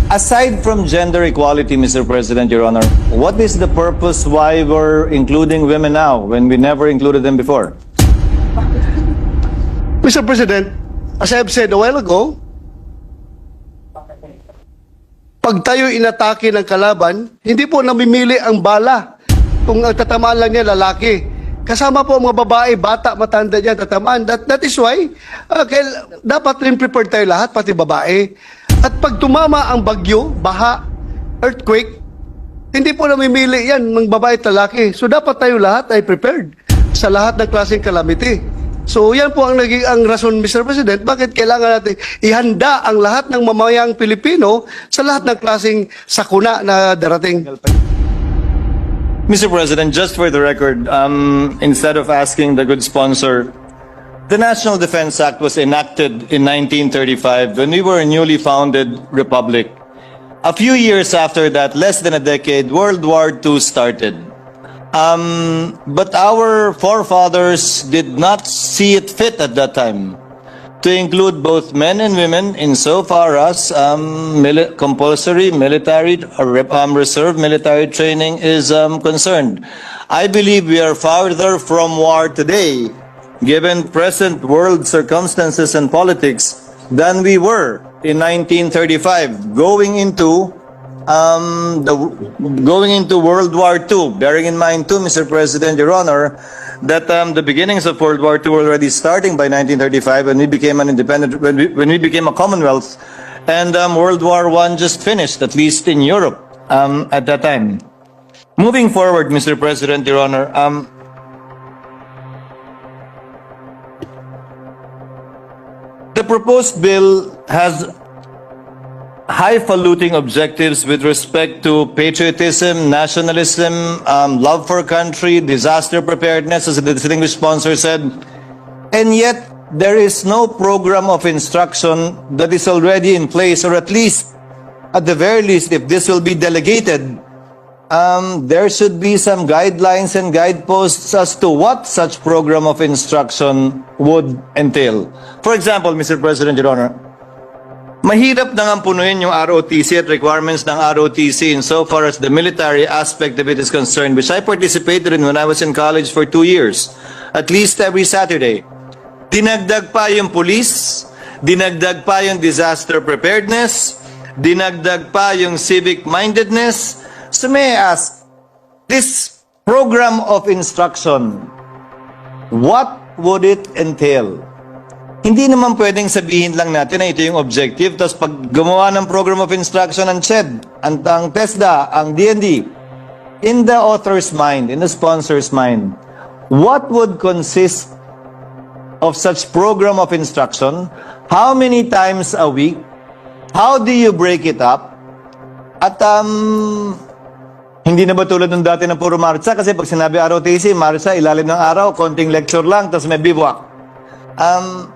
Aside from gender equality, Mr. President, Your Honor, what is the purpose why we're including women now when we never included them before? Mr. President, as I have said a while ago, pag tayo inatake ng kalaban, hindi po namimili ang bala kung ang tatamaan lang niya lalaki. Kasama po ang mga babae, bata, matanda niya tatamaan. That is why, dapat rin prepared tayo lahat, pati babae. At pag tumama ang bagyo, baha, earthquake, hindi po namimili yan ng babae at lalaki. So dapat tayo lahat ay prepared sa lahat ng klaseng calamity. So yan po ang naging ang rason, Mr. President, bakit kailangan natin ihanda ang lahat ng mamayang Pilipino sa lahat ng klaseng sakuna na darating. Mr. President, just for the record, instead of asking the good sponsor, the National Defense Act was enacted in 1935 when we were a newly founded republic. A few years after that, less than a decade, World War II started. But our forefathers did not see it fit at that time to include both men and women insofar as compulsory military or reserve military training is concerned. I believe we are farther from war today, given present world circumstances and politics, than we were in 1935, going into World War II. Bearing in mind too, Mr. President, Your Honor, that the beginnings of World War II were already starting by 1935 when we became an independent, when we became a Commonwealth, and World War I just finished, at least in Europe at that time. Moving forward, Mr. President, Your Honor, the proposed bill has highfalutin objectives with respect to patriotism, nationalism, love for country, disaster preparedness, as the distinguished sponsor said. And yet, there is no program of instruction that is already in place, or at least, at the very least, if this will be delegated, there should be some guidelines and guideposts as to what such program of instruction would entail. For example, Mr. President, Your Honor, mahirap na nga punuin yung ROTC at requirements ng ROTC insofar as the military aspect of it is concerned, which I participated in when I was in college for 2 years, at least every Saturday. Dinagdag pa yung police, dinagdag pa yung disaster preparedness, dinagdag pa yung civic mindedness. So may I ask, this program of instruction, what would it entail? Hindi naman pwedeng sabihin lang natin na ito yung objective, tapos pag gumawa ng program of instruction ang CHED, ang TESDA, ang DND, in the author's mind, in the sponsor's mind, what would consist of such program of instruction? How many times a week? How do you break it up? At hindi na ba tulad ng dati na puro marcha? Kasi pag sinabi ROTC, marcha, ilalim ng araw, konting lecture lang, tapos may bivouac.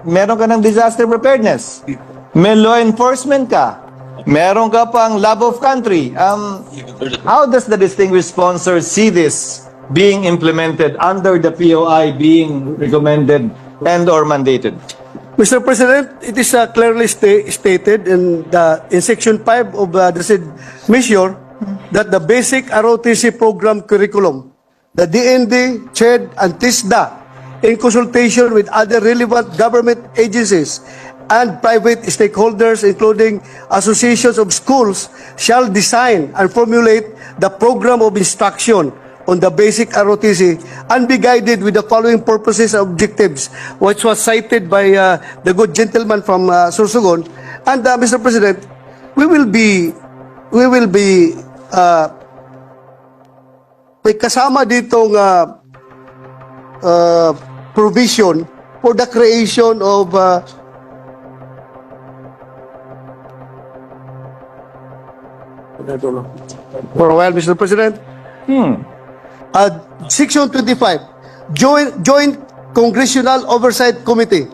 Meron ka ng disaster preparedness. May law enforcement ka. Meron ka pang love of country. How does the distinguished sponsor see this being implemented under the POI being recommended and or mandated? Mr. President, it is clearly stated in Section 5 of the said measure that the basic ROTC program curriculum, the DND, CHED, and TISDA, in consultation with other relevant government agencies and private stakeholders, including associations of schools, shall design and formulate the program of instruction on the basic ROTC and be guided with the following purposes and objectives, which was cited by the good gentleman from Sorsogon. And Mr. President, we will be may kasama ditong provision for the creation of for a while, Mr. President. Section 25, Joint Congressional Oversight Committee.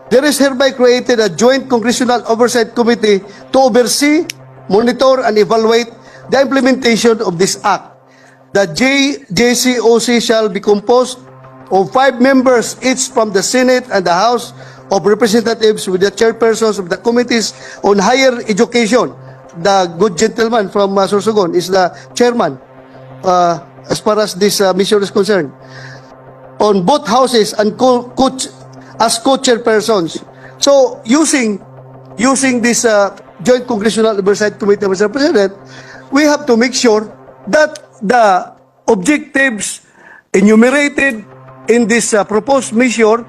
There is hereby created a Joint Congressional Oversight Committee to oversee, monitor, and evaluate the implementation of this act. The JCOC shall be composed of 5 members, each from the Senate and the House of Representatives, with the chairpersons of the committees on higher education, the good gentleman from Sorsogon is the chairman as far as this mission is concerned. On both houses and as co-chairpersons. So using this Joint Congressional Oversight Committee, Mr. President, we have to make sure that the objectives enumerated in this proposed measure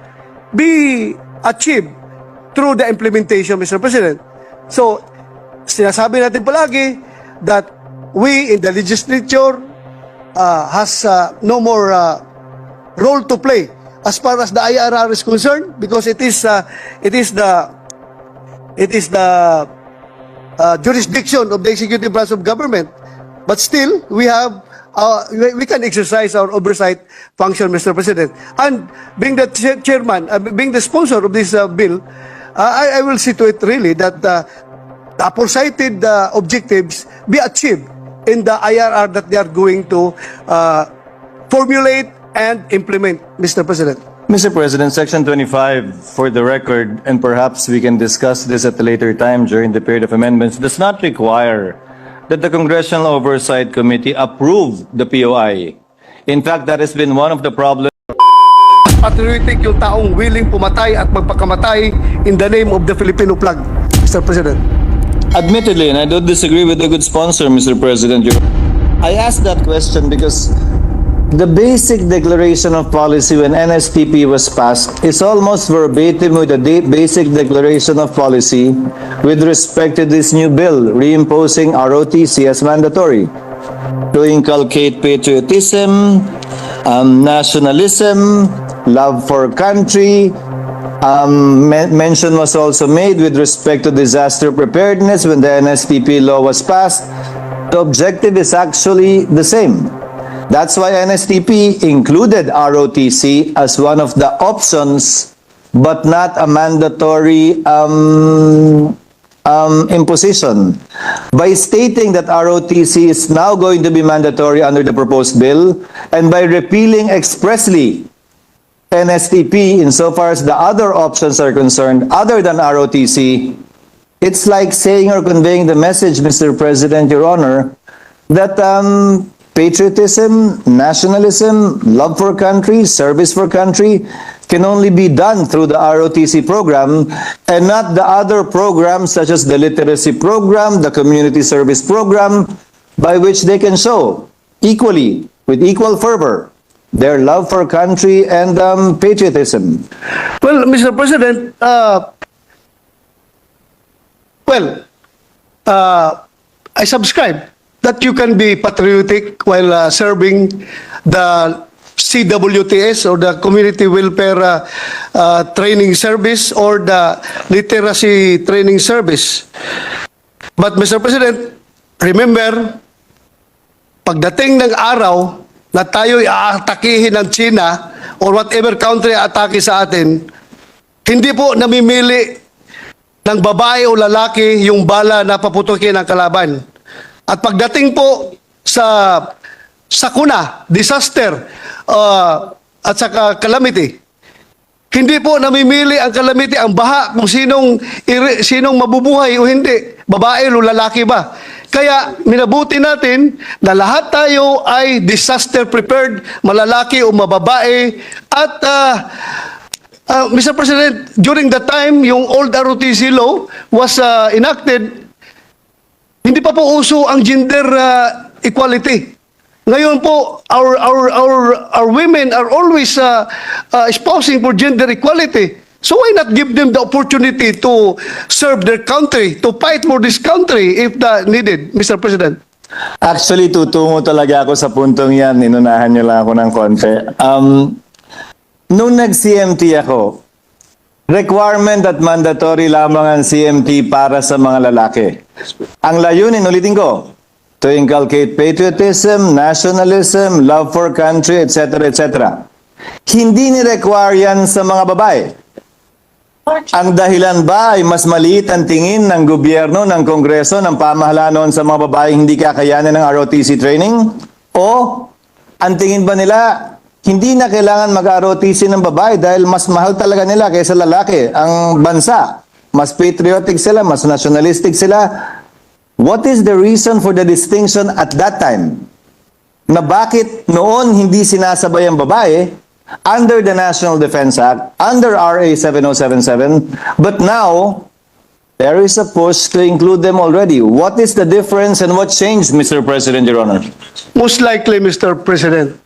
be achieved through the implementation, Mr. President. So, sinasabi natin palagi that we in the legislature has no more role to play as far as the IRR is concerned, because it is the jurisdiction of the executive branch of government. But still, we can exercise our oversight function, Mr. President. And being the chairman, being the sponsor of this bill, I will see to it really that the aforecited objectives be achieved in the IRR that they are going to formulate and implement, Mr. President. Mr. President, Section 25, for the record, and perhaps we can discuss this at a later time during the period of amendments, does not require that the Congressional Oversight Committee approve the POI. In fact, that has been one of the problems. Patriotic yung taong willing pumatay at magpakamatay in the name of the Filipino flag, Mr. President. Admittedly, and I don't disagree with the good sponsor, Mr. President, I asked that question because the basic declaration of policy when NSTP was passed is almost verbatim with the basic declaration of policy with respect to this new bill reimposing ROTC as mandatory to inculcate patriotism, nationalism, love for country. Mention was also made with respect to disaster preparedness when the NSTP law was passed. The objective is actually the same. That's why NSTP included ROTC as one of the options, but not a mandatory imposition. By stating that ROTC is now going to be mandatory under the proposed bill, and by repealing expressly NSTP insofar as the other options are concerned, other than ROTC, it's like saying or conveying the message, Mr. President, Your Honor, that patriotism, nationalism, love for country, service for country can only be done through the ROTC program and not the other programs such as the literacy program, the community service program, by which they can show equally, with equal fervor, their love for country and patriotism. Well, Mr. President, I subscribe that you can be patriotic while serving the CWTS or the Community Welfare Training Service or the Literacy Training Service. But Mr. President, remember, pagdating ng araw na tayo'y aatakihin ng China or whatever country atake sa atin, hindi po namimili ng babae o lalaki yung bala na paputukin ng kalaban. At pagdating po sa sakuna, disaster, at saka calamity, hindi po namimili ang calamity, ang baha, kung sinong mabubuhay o hindi, babae o lalaki ba. Kaya minabuti natin na lahat tayo ay disaster prepared, malalaki o mababae. At Mr. President, during the time yung old ROTC law was enacted, hindi pa po uso ang gender equality. Ngayon po, our women are always espousing for gender equality. So why not give them the opportunity to serve their country, to fight for this country if needed, Mr. President? Actually, tutungo talaga ako sa puntong yan. Inunahan niyo lang ako ng konti. Nung nag-CMT ako, requirement at mandatory lamang ang CMT para sa mga lalaki. Ang layunin, ulitin ko, to inculcate patriotism, nationalism, love for country, etc., etc. Hindi ni-require yan sa mga babae. Ang dahilan ba ay mas maliit ang tingin ng gobyerno, ng kongreso, ng pamahalaan noon sa mga babae hindi kakayanin ng ROTC training? O ang tingin ba nila hindi na kailangan mag-ROTC ng babae dahil mas mahal talaga nila kaysa lalaki ang bansa? Mas patriotic sila, mas nationalistic sila. What is the reason for the distinction at that time? Na bakit noon hindi sinasabay ang babae under the National Defense Act, under RA 7077, but now there is a push to include them already. What is the difference and what changed, Mr. President, Your Honor? Most likely, Mr. President,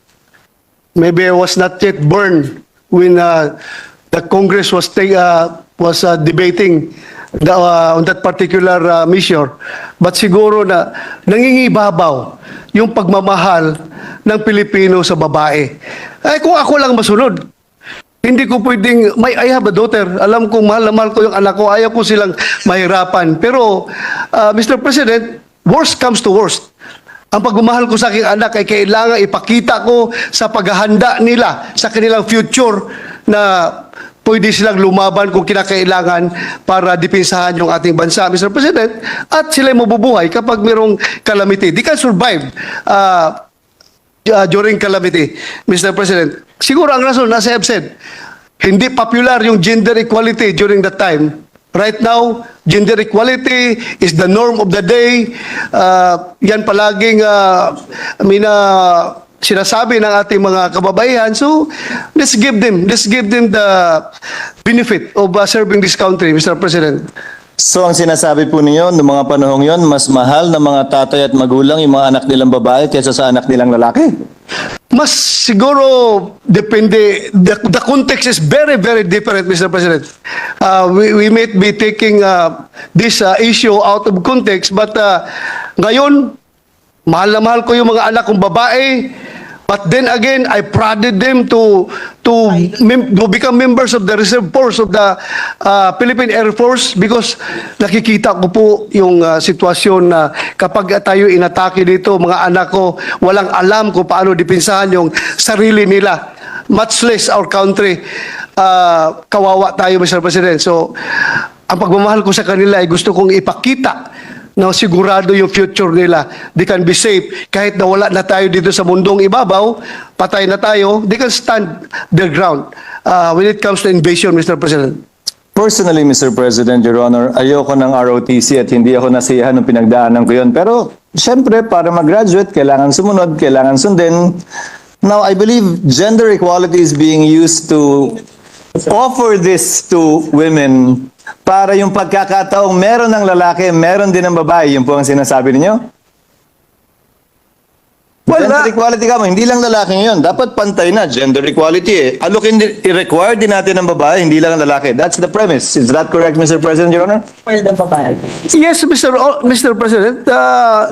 maybe I was not yet born when the Congress was debating on that particular measure. But siguro na nangingibabaw yung pagmamahal ng Pilipino sa babae. Ay, kung ako lang masunod, hindi ko pwedeng, I have a daughter. Alam kong mahal na mahal ko yung anak ko. Ayaw ko silang mahirapan. Pero, Mr. President, worst comes to worst. Ang pagmamahal ko sa aking anak ay kailangan ipakita ko sa paghahanda nila sa kanilang future na pwede silang lumaban kung kinakailangan para depensahan yung ating bansa, Mr. President, at sila mabubuhay kapag mayroong calamity. They can survive during calamity, Mr. President. Siguro ang rason, as I have said, hindi popular yung gender equality during that time. Right now, gender equality is the norm of the day. Yan palaging sinasabi ng ating mga kababaihan. So, let's give them the benefit of serving this country, Mr. President. So ang sinasabi po ninyo, noong mga panahong yon, mas mahal ng mga tatay at magulang yung mga anak nilang babae kaysa sa anak nilang lalaki? Mas siguro depende, the context is very, very different, Mr. President. We may be taking this issue out of context, but ngayon, mahal na mahal ko yung mga anak kong babae, but then again, I prodded them to become members of the reserve force of the Philippine Air Force because nakikita ko po yung sitwasyon na kapag tayo inatake dito, mga anak ko, walang alam kung paano depensahan yung sarili nila, much less our country. Kawawa tayo, Mr. President. So, ang pagmamahal ko sa kanila ay gusto kong ipakita na sigurado yung future nila. They can be safe. Kahit nawala na tayo dito sa mundong ibabaw, patay na tayo, they can stand their ground when it comes to invasion, Mr. President. Personally, Mr. President, Your Honor, ayoko ng ROTC at hindi ako nasiyahan ng pinagdaanan ko yun. Pero, syempre, para mag-graduate, kailangan sumunod, kailangan sundin. Now, I believe gender equality is being used to offer this to women para yung pagkakataong meron ng lalaki, meron din ng babae. Yun po ang sinasabi ninyo? Well, gender equality ka mo, hindi lang lalaki yun. Dapat pantay na, gender equality eh. I-require din natin ng babae, hindi lang ang lalaki. That's the premise. Is that correct, Mr. President, Your Honor? For the babae. Yes, Mr. President,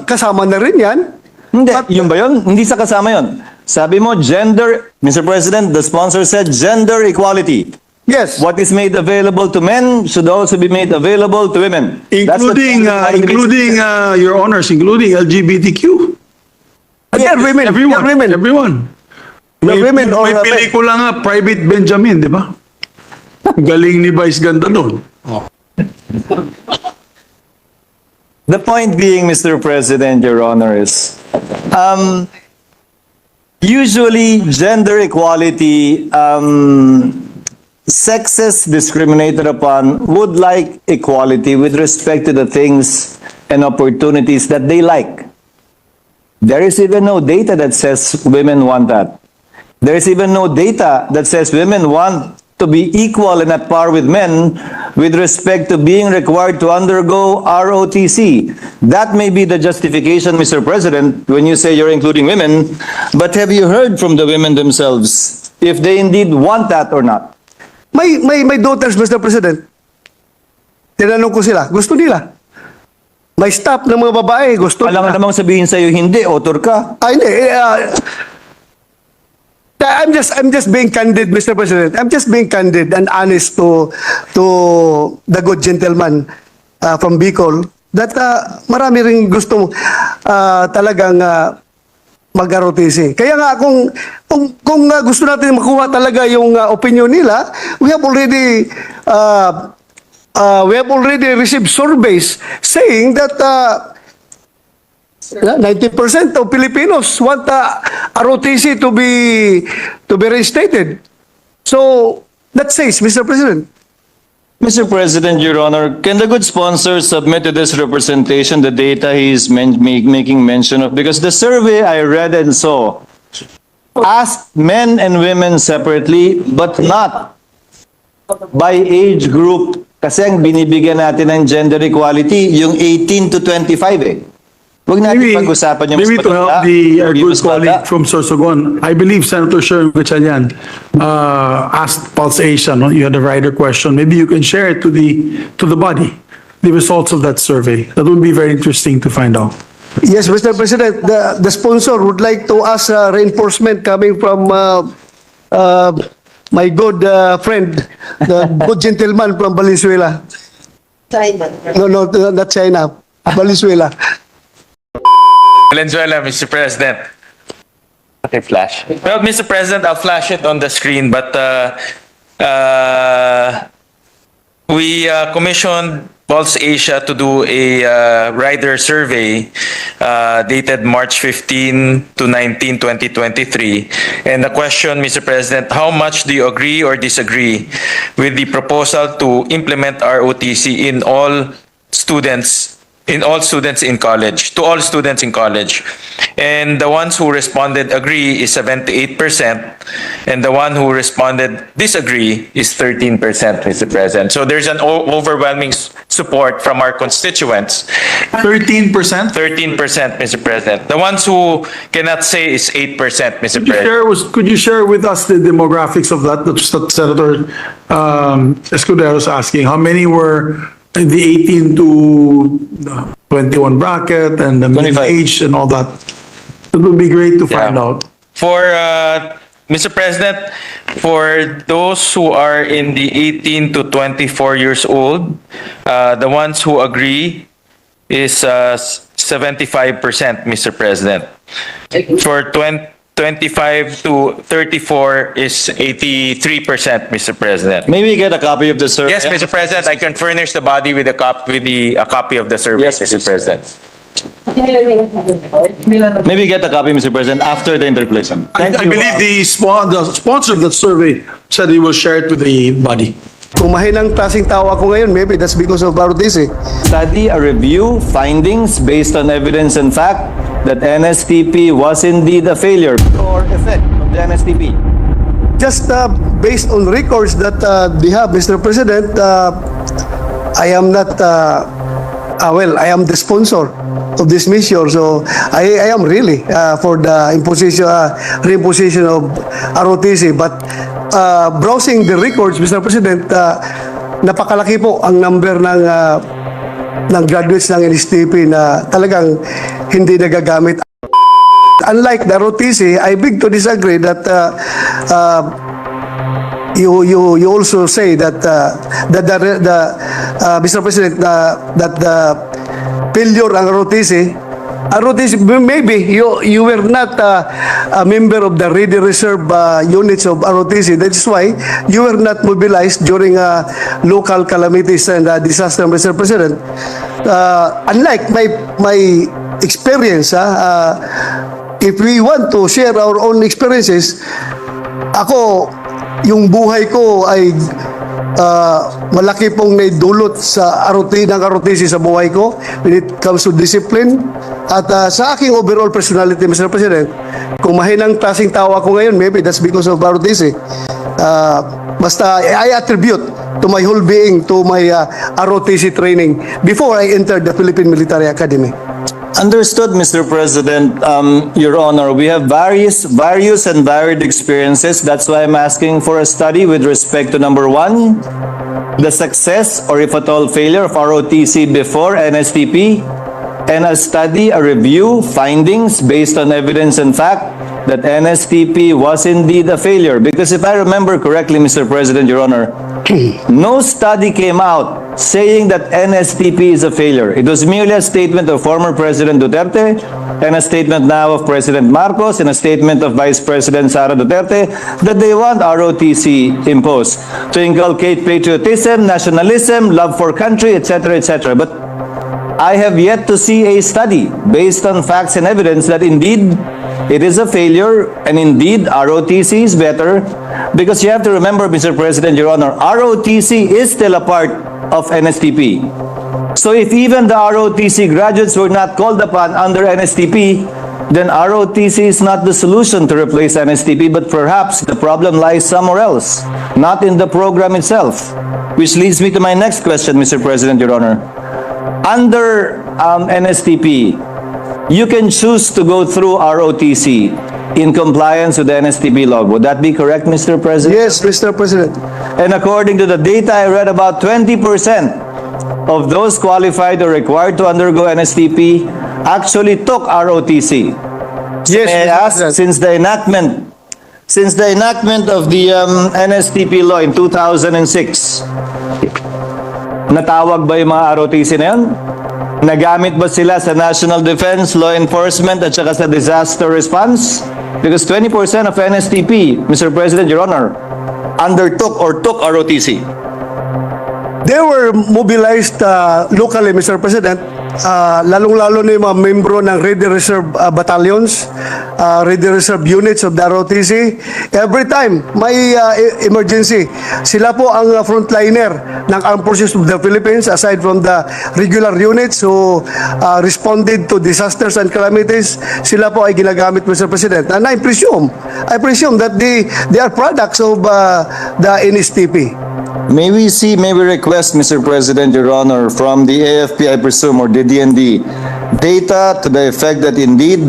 kasama na rin yan. Hindi, yun ba yun? Hindi sa kasama yun. Sabi mo, gender, Mr. President, the sponsor said gender equality. Yes. What is made available to men should also be made available to women. Including, Your Honors, including LGBTQ. They're women. Everyone. They're women. Everyone. They're women or May pelikula nga, Private Benjamin, di ba? Galing ni Vice ganda doon. The point being, Mr. President, Your Honor, is usually gender equality, sexes discriminated upon would like equality with respect to the things and opportunities that they like. There is even no data that says women want that. There is even no data that says women want to be equal and at par with men with respect to being required to undergo ROTC. That may be the justification, Mr. President, when you say you're including women, but have you heard from the women themselves if they indeed want that or not? May daughters, Mr. President. Tinanong ko sila, gusto nila. May staff ng mga babae, gusto Alam nila. namang sabihin sa'yo, hindi, author ka. Hindi. I'm just being candid, Mr. President. I'm just being candid and honest to the good gentleman from Bicol that marami ring gusto talagang mag-ROTC. Kaya nga kung gusto natin makuha talaga yung opinion nila, we have already received surveys saying that 90% of Filipinos want ROTC to be reinstated. So that says, Mr. President, Mr. President, Your Honor, can the good sponsor submit to this representation the data he's making mention of? Because the survey I read and saw asked men and women separately, but not by age group. Kasi ang binibigyan natin ng gender equality, yung 18 to 25 eh. Huwag natin pag-usapan yung maybe to help the yung good mas colleague bata. from Sorsogon, I believe Senator Sherwin Gatchalian asked Pulse Asia, no? You had a writer question. Maybe you can share it to the body, the results of that survey. That would be very interesting to find out. Yes, Mr. President, the sponsor would like to ask reinforcement coming from my good friend, the good gentleman from Valenzuela. China. No, not China. Valenzuela. Valenzuela, Mr. President. Okay, flash. Well, Mr. President, I'll flash it on the screen, but we commissioned Pulse Asia to do a rider survey dated March 15 to 19, 2023. And the question, Mr. President, how much do you agree or disagree with the proposal to implement ROTC in all students in college, to all students in college? And the ones who responded agree is 78%, and the one who responded disagree is 13%, Mr. President. So there's an overwhelming support from our constituents. 13%? 13%, Mr. President. The ones who cannot say is 8%, Mr. President. Could you share with us the demographics of that Senator Escudero is asking? How many were in the 18 to 21 bracket and the middle 25. age and all that? It would be great to find out. For Mr. President, for those who are in the 18 to 24 years old, the ones who agree is 75%, Mr. President. For 25 to 34 is 83%, Mr. President. Maybe get a copy of the survey. Yes, Mr. President, I can furnish the body with a copy of the survey, Yes, Mr. President. Maybe get a copy, Mr. President, after the interpellation. I believe the sponsor of that survey said he will share it with the body. Kung mahinang klaseng tao ako ngayon, maybe that's because of ROTC. Study a review findings based on evidence and fact that NSTP was indeed a failure or effect of the NSTP. Just based on records that they have, Mr. President, I am not, I am the sponsor of this mission, so I am really for the reimposition of ROTC. But browsing the records, Mr. President, napakalaki po ang number ng graduates ng NSTP na talagang hindi nagagamit. Unlike the ROTC, I beg to disagree that you also say that Mr. President, that the failure ang ROTC, maybe you were not a member of the ready reserve units of ROTC. That's why you were not mobilized during local calamities and disaster, Mr. President. Unlike my experience, if we want to share our own experiences, ako, yung buhay ko ay malaki pong naidulot sa ROTC sa buhay ko when it comes to discipline at sa aking overall personality, Mr. President. Kung mahinang klaseng tao ako ngayon, maybe that's because of ROTC. Basta I attribute to my whole being to my ROTC training before I entered the Philippine Military Academy. Understood, Mr. President. Your Honor, we have various and varied experiences. That's why I'm asking for a study with respect to number one, the success or if at all failure of ROTC before NSTP, and a review findings based on evidence and fact that NSTP was indeed a failure. Because if I remember correctly, Mr. President, Your Honor, no study came out saying that NSTP is a failure. It was merely a statement of former President Duterte and a statement now of President Marcos and a statement of Vice President Sara Duterte that they want ROTC imposed to inculcate patriotism, nationalism, love for country, etc., etc. But I have yet to see a study based on facts and evidence that indeed it is a failure and indeed ROTC is better Because you have to remember, Mr. President, Your Honor, ROTC is still a part of NSTP. So if even the ROTC graduates were not called upon under NSTP, then ROTC is not the solution to replace NSTP, but perhaps the problem lies somewhere else, not in the program itself. Which leads me to my next question, Mr. President, Your Honor. Under NSTP, you can choose to go through ROTC in compliance with the NSTP law. Would that be correct, Mr. President? Yes, Mr. President. And according to the data I read, about 20% of those qualified or required to undergo NSTP actually took ROTC. Yes, May I Mr. ask, President. since the enactment of the NSTP law in 2006, natawag ba yung mga ROTC na yun? Nagamit ba sila sa national defense, law enforcement, at saka sa disaster response? Because 20% of NSTP, Mr. President, Your Honor, undertook or took ROTC. They were mobilized locally, Mr. President, lalong-lalo na yung mga membro ng Ready Reserve Battalions, Ready Reserve Units of the ROTC. Every time may emergency, sila po ang frontliner ng Armed Forces of the Philippines aside from the regular units who responded to disasters and calamities. Sila po ay ginagamit, Mr. President. And I presume that they are products of the NSTP. May we request, Mr. President, Your Honor, from the AFP, I presume, or the DND, data to the effect that indeed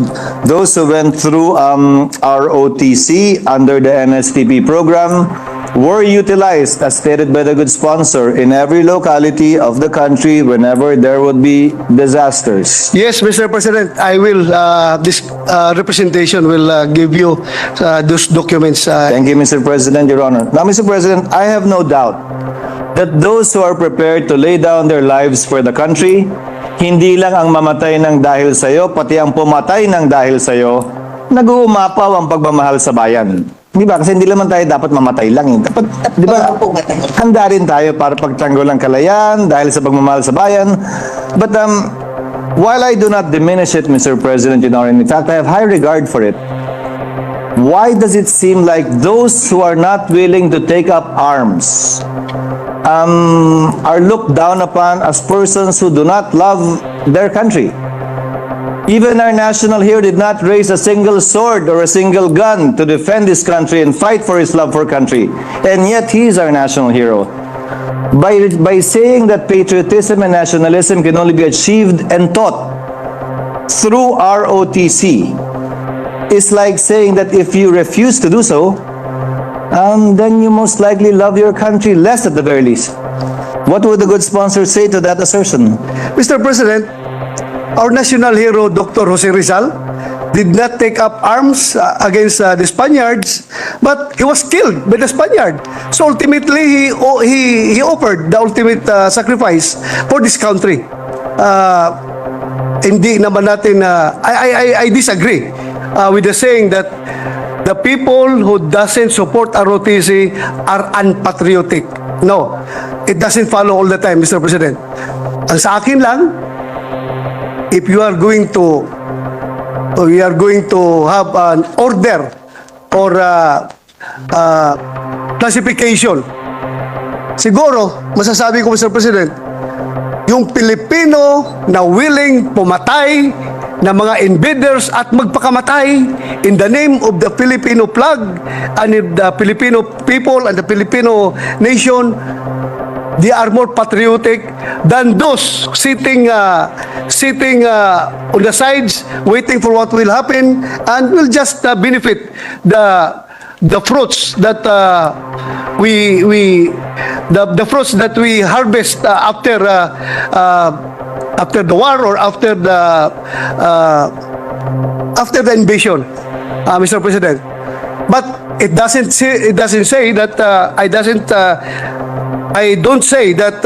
those who went through ROTC under the NSTP program were utilized, as stated by the good sponsor, in every locality of the country whenever there would be disasters. Yes, Mr. President, I will, this representation will give you those documents. Thank you, Mr. President, Your Honor. Now, Mr. President, I have no doubt that those who are prepared to lay down their lives for the country, hindi lang ang mamatay ng dahil sa'yo, pati ang pumatay ng dahil sa'yo, nag-uumapaw ang pagmamahal sa bayan. Di ba? Kasi hindi naman tayo dapat mamatay lang. Dapat, di ba, handa rin tayo para pagtanggol ng kalayaan dahil sa pagmamahal sa bayan. But while I do not diminish it, Mr. President, you know, in fact, I have high regard for it. Why does it seem like those who are not willing to take up arms are looked down upon as persons who do not love their country? Even our national hero did not raise a single sword or a single gun to defend his country and fight for his love for country. And yet he is our national hero. By saying that patriotism and nationalism can only be achieved and taught through ROTC, is like saying that if you refuse to do so, then you most likely love your country less at the very least. What would the good sponsor say to that assertion? Mr. President, our national hero, Dr. Jose Rizal, did not take up arms against the Spaniards, but he was killed by the Spaniard. So ultimately, he offered the ultimate sacrifice for this country. Hindi naman natin, I disagree with the saying that the people who doesn't support ROTC are unpatriotic. No, it doesn't follow all the time, Mr. President. Ang sa akin lang, if you are going to have an order or classification, siguro masasabi ko, Mr. President, yung Pilipino na willing pumatay na mga invaders at magpakamatay in the name of the Filipino flag and the Filipino people and the Filipino nation, they are more patriotic than those sitting on the sides waiting for what will happen and will just benefit the fruits that the fruits that we harvest after the war or after the invasion, Mr. President. But it doesn't say that I don't say that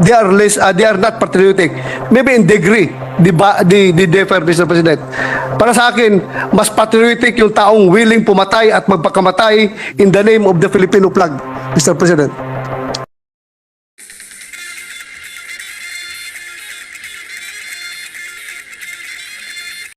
they are not patriotic. Maybe in degree, the differ, Mr. President. Para sa akin, mas patriotic yung taong willing pumatay at magpakamatay in the name of the Filipino flag, Mr. President.